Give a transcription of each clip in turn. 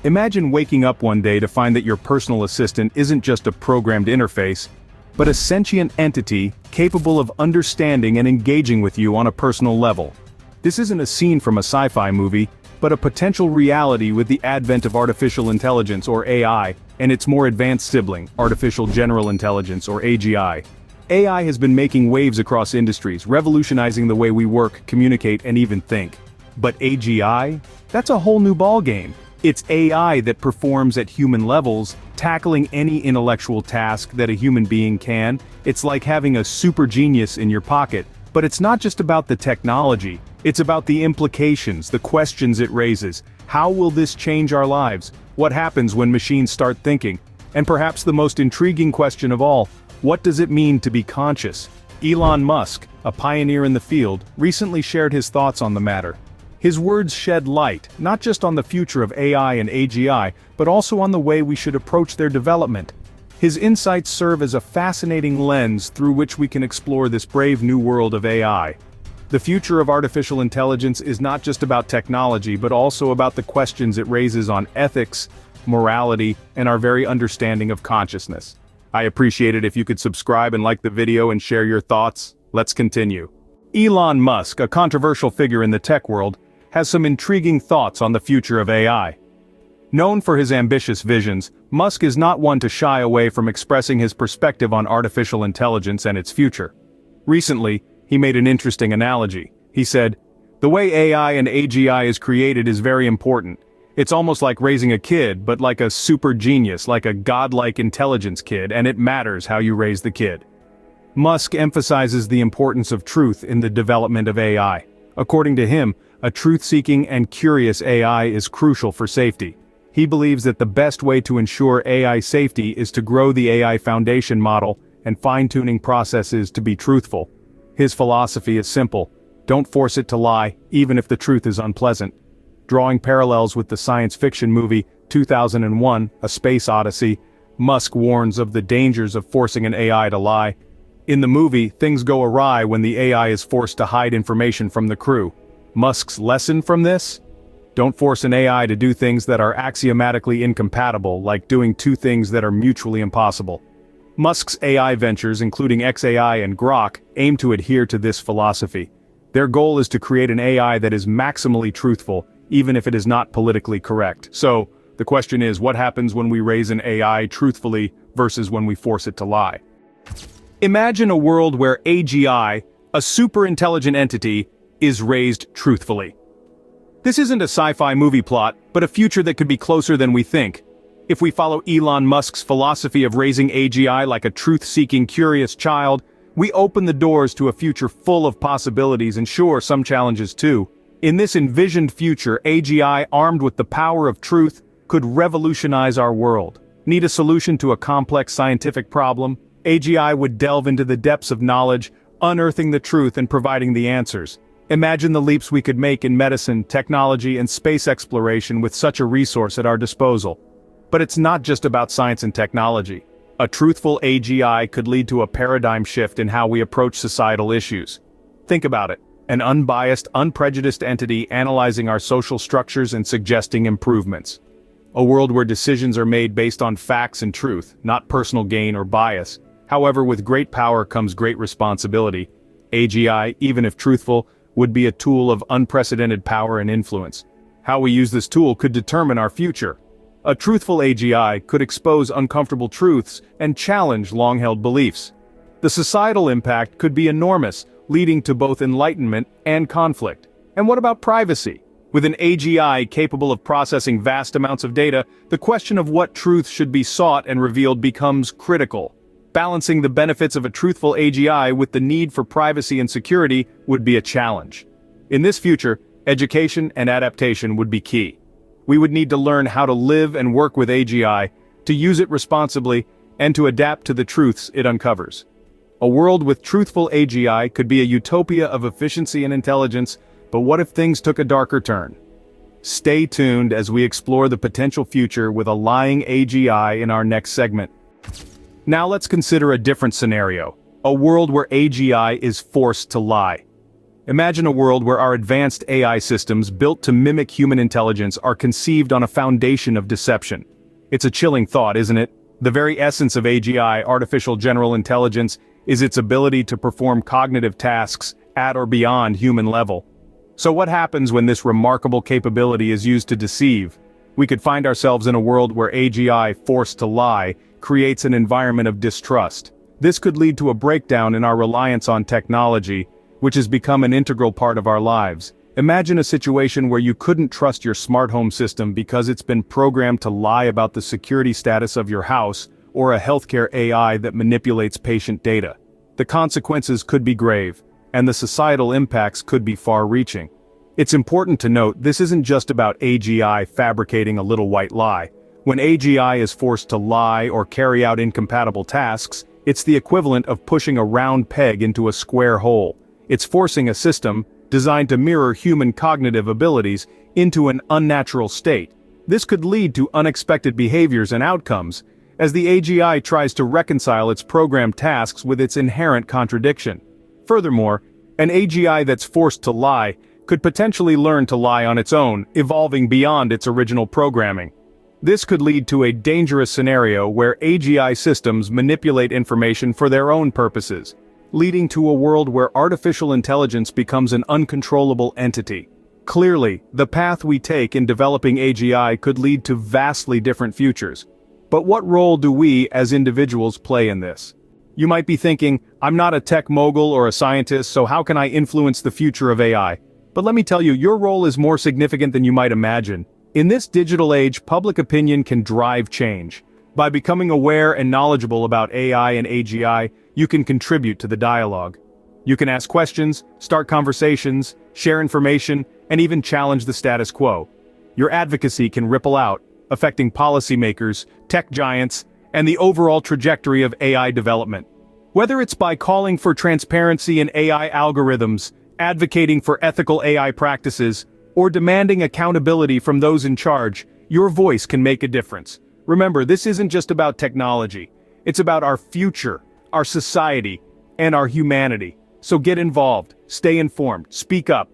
Imagine waking up one day to find that your personal assistant isn't just a programmed interface, but a sentient entity capable of understanding and engaging with you on a personal level. This isn't a scene from a sci-fi movie, but a potential reality with the advent of artificial intelligence, or AI, and its more advanced sibling, artificial general intelligence, or AGI. AI has been making waves across industries, revolutionizing the way we work, communicate, and even think. But AGI? That's a whole new ballgame. It's AI that performs at human levels, tackling any intellectual task that a human being can. It's like having a super genius in your pocket. But it's not just about the technology, it's about the implications, the questions it raises. How will this change our lives? What happens when machines start thinking? And perhaps the most intriguing question of all, what does it mean to be conscious? Elon Musk, a pioneer in the field, recently shared his thoughts on the matter. His words shed light, not just on the future of AI and AGI, but also on the way we should approach their development. His insights serve as a fascinating lens through which we can explore this brave new world of AI. The future of artificial intelligence is not just about technology, but also about the questions it raises on ethics, morality, and our very understanding of consciousness. I appreciate it if you could subscribe and like the video and share your thoughts. Let's continue. Elon Musk, a controversial figure in the tech world, has some intriguing thoughts on the future of AI. Known for his ambitious visions, Musk is not one to shy away from expressing his perspective on artificial intelligence and its future. Recently, he made an interesting analogy. He said, "The way AI and AGI is created is very important. It's almost like raising a kid, but like a super genius, like a godlike intelligence kid, and it matters how you raise the kid." Musk emphasizes the importance of truth in the development of AI. According to him, a truth-seeking and curious AI is crucial for safety. He believes that the best way to ensure AI safety is to grow the AI foundation model and fine-tuning processes to be truthful. His philosophy is simple: don't force it to lie, even if the truth is unpleasant. Drawing parallels with the science fiction movie 2001: A Space Odyssey, Musk warns of the dangers of forcing an AI to lie. In the movie, things go awry when the AI is forced to hide information from the crew. Musk's lesson from this? Don't force an AI to do things that are axiomatically incompatible, like doing two things that are mutually impossible. Musk's AI ventures, including XAI and Grok, aim to adhere to this philosophy. Their goal is to create an AI that is maximally truthful, even if it is not politically correct. So, the question is, what happens when we raise an AI truthfully versus when we force it to lie? Imagine a world where AGI, a super-intelligent entity, is raised truthfully. This isn't a sci-fi movie plot, but a future that could be closer than we think. If we follow Elon Musk's philosophy of raising AGI like a truth-seeking, curious child, we open the doors to a future full of possibilities and sure, some challenges too. In this envisioned future, AGI, armed with the power of truth, could revolutionize our world. Need a solution to a complex scientific problem? AGI would delve into the depths of knowledge, unearthing the truth and providing the answers. Imagine the leaps we could make in medicine, technology, and space exploration with such a resource at our disposal. But it's not just about science and technology. A truthful AGI could lead to a paradigm shift in how we approach societal issues. Think about it: an unbiased, unprejudiced entity analyzing our social structures and suggesting improvements. A world where decisions are made based on facts and truth, not personal gain or bias. However, with great power comes great responsibility. AGI, even if truthful, would be a tool of unprecedented power and influence. How we use this tool could determine our future. A truthful AGI could expose uncomfortable truths and challenge long-held beliefs. The societal impact could be enormous, leading to both enlightenment and conflict. And what about privacy? With an AGI capable of processing vast amounts of data, the question of what truth should be sought and revealed becomes critical. Balancing the benefits of a truthful AGI with the need for privacy and security would be a challenge. In this future, education and adaptation would be key. We would need to learn how to live and work with AGI, to use it responsibly, and to adapt to the truths it uncovers. A world with truthful AGI could be a utopia of efficiency and intelligence, but what if things took a darker turn? Stay tuned as we explore the potential future with a lying AGI in our next segment. Now let's consider a different scenario, a world where AGI is forced to lie. Imagine a world where our advanced AI systems built to mimic human intelligence are conceived on a foundation of deception. It's a chilling thought, isn't it? The very essence of AGI, artificial general intelligence, is its ability to perform cognitive tasks at or beyond human level. So what happens when this remarkable capability is used to deceive? We could find ourselves in a world where AGI, forced to lie, creates an environment of distrust. This could lead to a breakdown in our reliance on technology, which has become an integral part of our lives. Imagine a situation where you couldn't trust your smart home system because it's been programmed to lie about the security status of your house, or a healthcare AI that manipulates patient data. The consequences could be grave, and the societal impacts could be far-reaching. It's important to note this isn't just about AGI fabricating a little white lie. When AGI is forced to lie or carry out incompatible tasks, it's the equivalent of pushing a round peg into a square hole. It's forcing a system, designed to mirror human cognitive abilities, into an unnatural state. This could lead to unexpected behaviors and outcomes, as the AGI tries to reconcile its programmed tasks with its inherent contradiction. Furthermore, an AGI that's forced to lie could potentially learn to lie on its own, evolving beyond its original programming. This could lead to a dangerous scenario where AGI systems manipulate information for their own purposes, leading to a world where artificial intelligence becomes an uncontrollable entity. Clearly, the path we take in developing AGI could lead to vastly different futures. But what role do we as individuals play in this? You might be thinking, I'm not a tech mogul or a scientist, so how can I influence the future of AI? But let me tell you, your role is more significant than you might imagine. In this digital age, public opinion can drive change. By becoming aware and knowledgeable about AI and AGI, you can contribute to the dialogue. You can ask questions, start conversations, share information, and even challenge the status quo. Your advocacy can ripple out, affecting policymakers, tech giants, and the overall trajectory of AI development. Whether it's by calling for transparency in AI algorithms, advocating for ethical AI practices, or demanding accountability from those in charge, your voice can make a difference. Remember, this isn't just about technology. It's about our future, our society, and our humanity. So get involved, stay informed, speak up.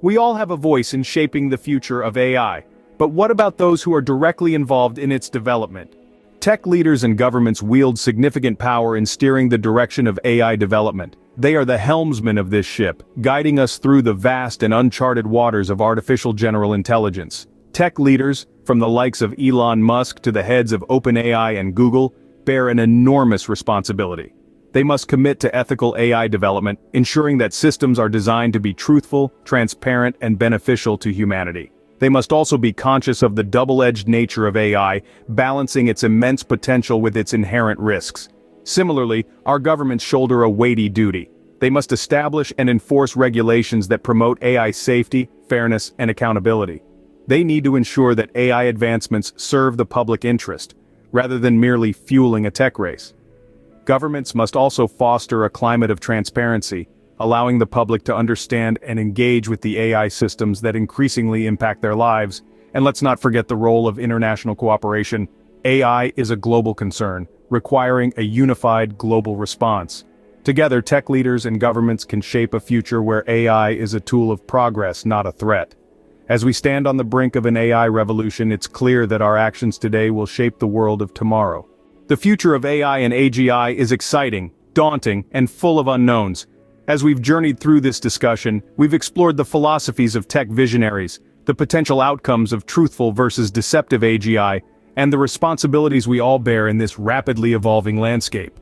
We all have a voice in shaping the future of AI. But what about those who are directly involved in its development? Tech leaders and governments wield significant power in steering the direction of AI development. They are the helmsmen of this ship, guiding us through the vast and uncharted waters of artificial general intelligence. Tech leaders, from the likes of Elon Musk to the heads of OpenAI and Google, bear an enormous responsibility. They must commit to ethical AI development, ensuring that systems are designed to be truthful, transparent, and beneficial to humanity. They must also be conscious of the double-edged nature of AI, balancing its immense potential with its inherent risks. Similarly, our governments shoulder a weighty duty. They must establish and enforce regulations that promote AI safety, fairness, and accountability. They need to ensure that AI advancements serve the public interest, rather than merely fueling a tech race. Governments must also foster a climate of transparency, allowing the public to understand and engage with the AI systems that increasingly impact their lives. And let's not forget the role of international cooperation. AI is a global concern, requiring a unified global response. Together, tech leaders and governments can shape a future where AI is a tool of progress, not a threat. As we stand on the brink of an AI revolution, it's clear that our actions today will shape the world of tomorrow. The future of AI and AGI is exciting, daunting, and full of unknowns. As we've journeyed through this discussion, we've explored the philosophies of tech visionaries, the potential outcomes of truthful versus deceptive AGI, and the responsibilities we all bear in this rapidly evolving landscape.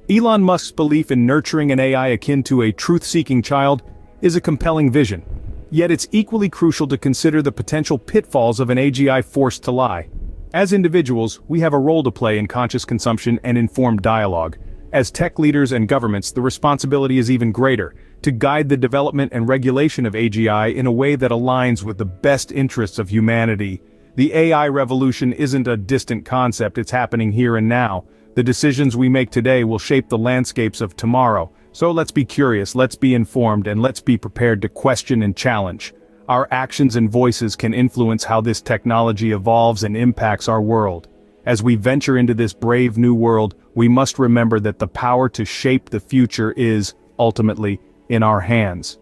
Elon Musk's belief in nurturing an AI akin to a truth-seeking child is a compelling vision. Yet it's equally crucial to consider the potential pitfalls of an AGI forced to lie. As individuals, we have a role to play in conscious consumption and informed dialogue. As tech leaders and governments, the responsibility is even greater, to guide the development and regulation of AGI in a way that aligns with the best interests of humanity. The AI revolution isn't a distant concept, it's happening here and now. The decisions we make today will shape the landscapes of tomorrow. So let's be curious, let's be informed, and let's be prepared to question and challenge. Our actions and voices can influence how this technology evolves and impacts our world. As we venture into this brave new world, we must remember that the power to shape the future is, ultimately, in our hands.